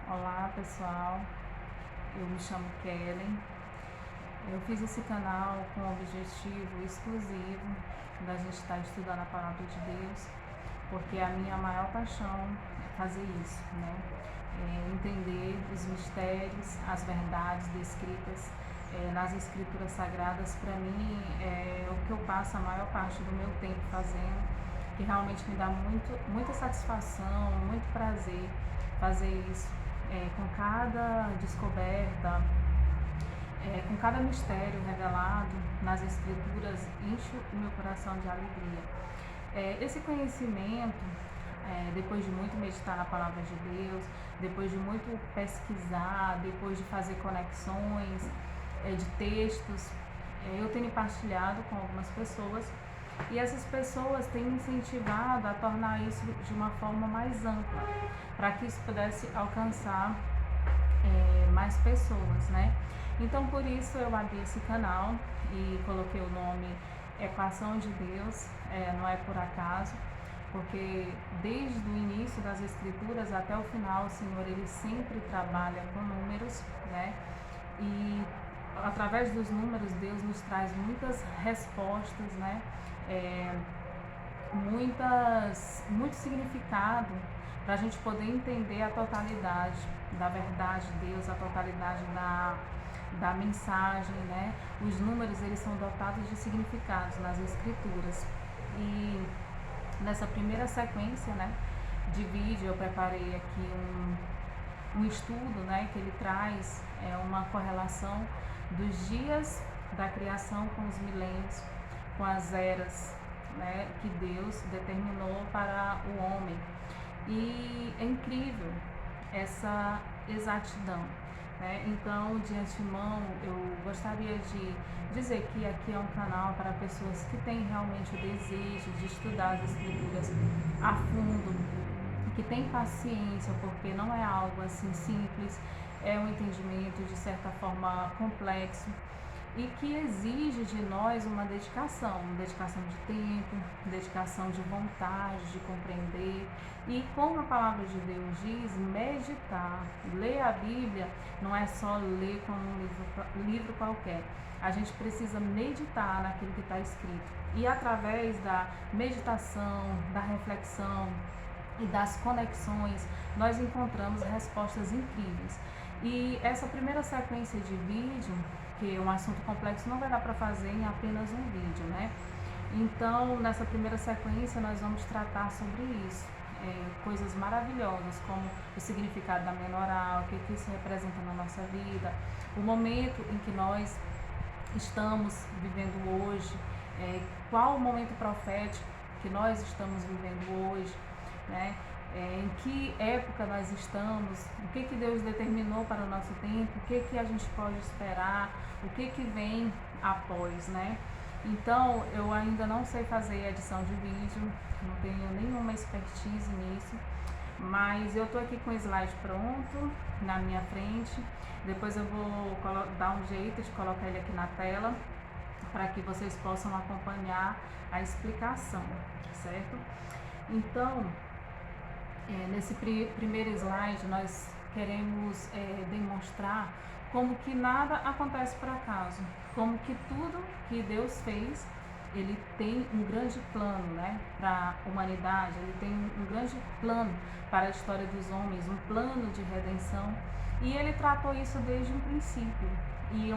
Olá pessoal, eu me chamo Kellen. Eu fiz esse canal com o objetivo exclusivo da gente estar estudando a palavra de Deus, porque a minha maior paixão é fazer isso, né? Entender os mistérios, as verdades descritas nas escrituras sagradas. Para mim é o que eu passo a maior parte do meu tempo fazendo, que realmente me dá muita satisfação, muito prazer fazer isso. Com cada descoberta, com cada mistério revelado nas escrituras, enche o meu coração de alegria. Esse conhecimento, depois de muito meditar na palavra de Deus, depois de muito pesquisar, depois de fazer conexões de textos, eu tenho partilhado com algumas pessoas, e essas pessoas têm me incentivado a tornar isso de uma forma mais ampla, para que isso pudesse alcançar mais pessoas, né? Então, por isso eu abri esse canal e coloquei o nome Equação de Deus. Não é por acaso, porque desde o início das escrituras até o final, o Senhor ele sempre trabalha com números, né? E através dos números Deus nos traz muitas respostas, né? Muito significado para a gente poder entender a totalidade da verdade de Deus, a totalidade da mensagem, né? Os números eles são dotados de significados nas escrituras. E nessa primeira sequência, né, de vídeo eu preparei aqui um estudo, né, que ele traz uma correlação dos dias da criação com os milênios, com as eras, né, que Deus determinou para o homem. E é incrível essa exatidão, né? Então, de antemão, eu gostaria de dizer que aqui é um canal para pessoas que têm realmente o desejo de estudar as escrituras a fundo, que tem paciência, porque não é algo assim simples, é um entendimento de certa forma complexo e que exige de nós uma dedicação de tempo, dedicação de vontade, de compreender. E como a palavra de Deus diz, meditar, ler a Bíblia não é só ler como um livro qualquer. A gente precisa meditar naquilo que está escrito. E através da meditação, da reflexão e das conexões, nós encontramos respostas incríveis. E essa primeira sequência de vídeo, que é um assunto complexo, não vai dar para fazer em apenas um vídeo, né? Então, nessa primeira sequência, nós vamos tratar sobre isso. Coisas maravilhosas, como o significado da menorá, o que isso representa na nossa vida, o momento em que nós estamos vivendo hoje, qual o momento profético que nós estamos vivendo hoje, né? Em que época nós estamos, o que Deus determinou para o nosso tempo, o que a gente pode esperar, o que vem após, né? Então, eu ainda não sei fazer edição de vídeo, não tenho nenhuma expertise nisso, mas eu estou aqui com o slide pronto na minha frente. Depois eu vou dar um jeito de colocar ele aqui na tela, para que vocês possam acompanhar a explicação, certo? Então, nesse primeiro slide nós queremos demonstrar como que nada acontece por acaso, como que tudo que Deus fez, ele tem um grande plano, né, para a humanidade, ele tem um grande plano para a história dos homens, um plano de redenção, e ele tratou isso desde o princípio. E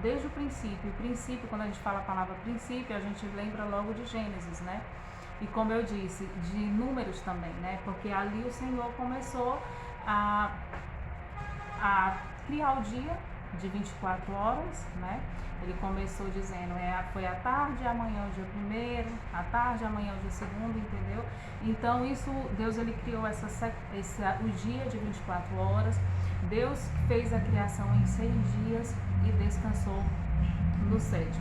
desde o princípio, quando a gente fala a palavra princípio, a gente lembra logo de Gênesis, né? E como eu disse, de números também, né? Porque ali o Senhor começou a criar o dia de 24 horas, né? Ele começou dizendo, foi a tarde, amanhã o dia primeiro, a tarde, amanhã o dia segundo, entendeu? Então isso, Deus ele criou o dia de 24 horas, Deus fez a criação em 6 dias e descansou no 7º.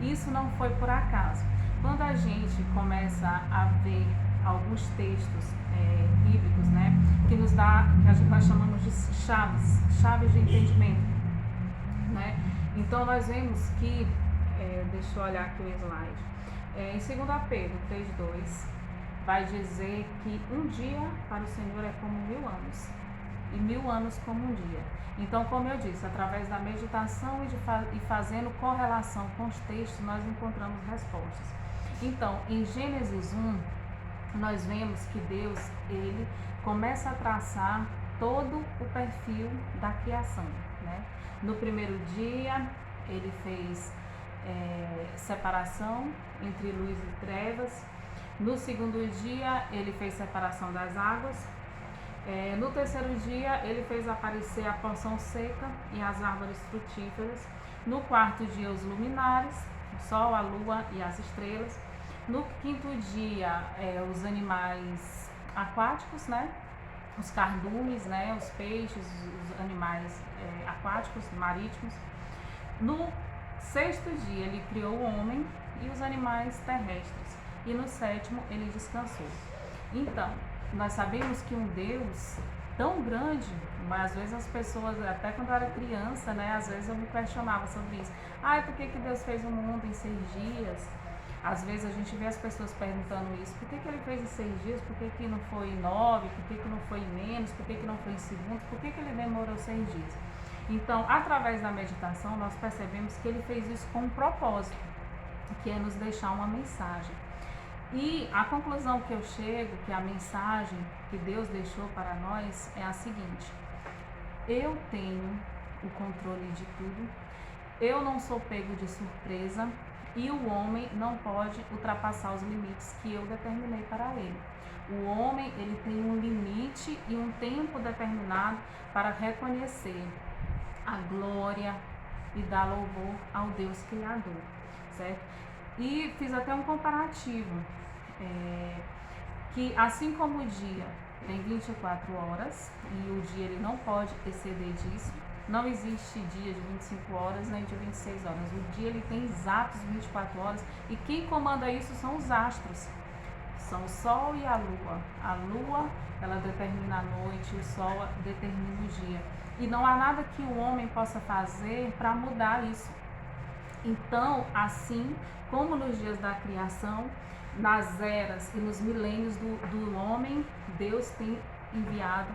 Isso não foi por acaso. Quando a gente começa a ver alguns textos bíblicos, né, que nos dá, que nós chamamos de chaves de entendimento, né? Então nós vemos que, deixa eu olhar aqui o slide, em 2 Pedro 3:2, vai dizer que um dia para o Senhor é como 1000 anos. e 1000 anos como um dia. Então, como eu disse, através da meditação e fazendo correlação com os textos, nós encontramos respostas. Então, em Gênesis 1, nós vemos que Deus, ele começa a traçar todo o perfil da criação, né? No primeiro dia, ele fez separação entre luz e trevas. No segundo dia, ele fez separação das águas. No terceiro dia, ele fez aparecer a porção seca e as árvores frutíferas. No quarto dia, os luminares, o sol, a lua e as estrelas. No quinto dia, os animais aquáticos, né? Os cardumes, né? Os peixes, os animais aquáticos, marítimos. No sexto dia, ele criou o homem e os animais terrestres. E no sétimo, ele descansou. Então, nós sabemos que um Deus tão grande, mas às vezes as pessoas, até quando eu era criança, né? Às vezes eu me questionava sobre isso. Por que Deus fez o mundo em 6 dias? Às vezes a gente vê as pessoas perguntando isso. Por que ele fez em 6 dias? Por que não foi em 9? Por que não foi em menos? Por que não foi em segundos? Por que ele demorou 6 dias? Então, através da meditação, nós percebemos que ele fez isso com um propósito, que é nos deixar uma mensagem. E a conclusão que eu chego, que a mensagem que Deus deixou para nós é a seguinte: eu tenho o controle de tudo, eu não sou pego de surpresa e o homem não pode ultrapassar os limites que eu determinei para ele. O homem, ele tem um limite e um tempo determinado para reconhecer a glória e dar louvor ao Deus Criador, certo? E fiz até um comparativo, que assim como o dia tem 24 horas e o dia ele não pode exceder disso, não existe dia de 25 horas nem de 26 horas. O dia ele tem exatos 24 horas e quem comanda isso são os astros. São o Sol e a Lua. A Lua, ela determina a noite, o Sol determina o dia. E não há nada que o homem possa fazer para mudar isso. Então, assim como nos dias da criação, nas eras e nos milênios do homem, Deus tem enviado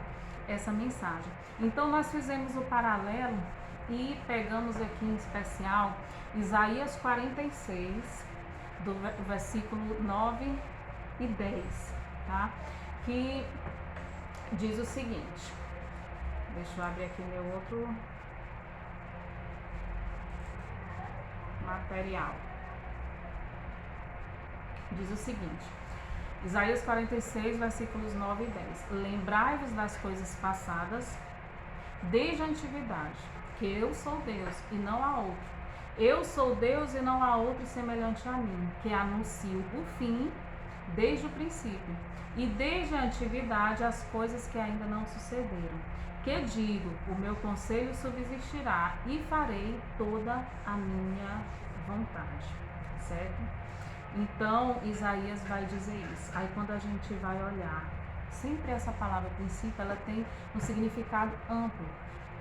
essa mensagem. Então, nós fizemos o paralelo e pegamos aqui em especial Isaías 46, do versículo 9 e 10, tá? Que diz o seguinte, deixa eu abrir aqui meu outro material. Diz o seguinte, Isaías 46, versículos 9 e 10. Lembrai-vos das coisas passadas desde a antiguidade, que eu sou Deus e não há outro. Eu sou Deus e não há outro semelhante a mim, que anuncio o fim desde o princípio, e desde a antiguidade as coisas que ainda não sucederam. Que digo, o meu conselho subsistirá e farei toda a minha vontade, certo? Então, Isaías vai dizer isso. Aí quando a gente vai olhar, sempre essa palavra princípio, ela tem um significado amplo,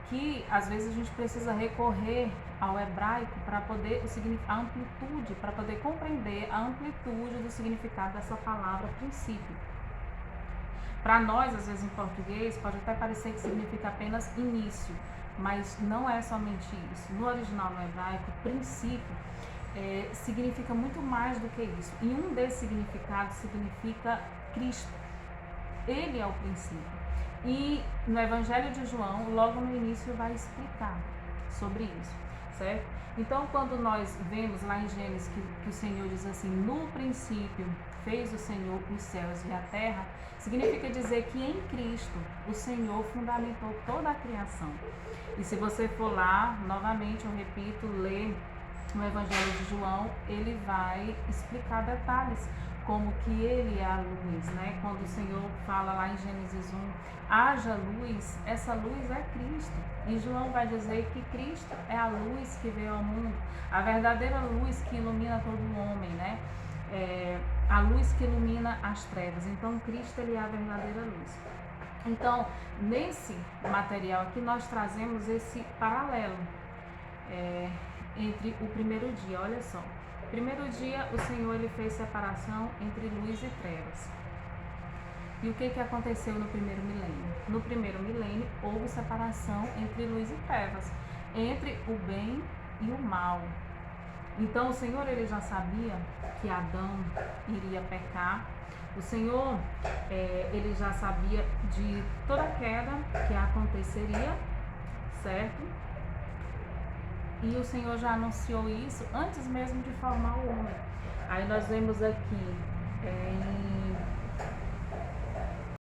que às vezes a gente precisa recorrer ao hebraico para poder a amplitude, para poder compreender a amplitude do significado dessa palavra princípio. Para nós, às vezes em português, pode até parecer que significa apenas início, mas não é somente isso. No original, no hebraico, princípio significa muito mais do que isso. E um desses significados significa Cristo. Ele é o princípio. E no Evangelho de João, logo no início, vai explicar sobre isso, certo? Então, quando nós vemos lá em Gênesis que o Senhor diz assim, no princípio fez o Senhor os céus e a terra, significa dizer que em Cristo o Senhor fundamentou toda a criação. E se você for lá, novamente, eu repito, ler no Evangelho de João, ele vai explicar detalhes, como que ele é a luz, né? Quando o Senhor fala lá em Gênesis 1, haja luz, essa luz é Cristo. E João vai dizer que Cristo é a luz que veio ao mundo, a verdadeira luz que ilumina todo o homem, né? A luz que ilumina as trevas. Então, Cristo, ele é a verdadeira luz. Então, nesse material aqui, nós trazemos esse paralelo entre o primeiro dia, olha só. Primeiro dia, o Senhor ele fez separação entre luz e trevas. E o que aconteceu no primeiro milênio? No primeiro milênio, houve separação entre luz e trevas, entre o bem e o mal. Então o Senhor ele já sabia que Adão iria pecar. O Senhor ele já sabia de toda a queda que aconteceria, certo? E o Senhor já anunciou isso antes mesmo de formar o homem. Aí nós vemos aqui em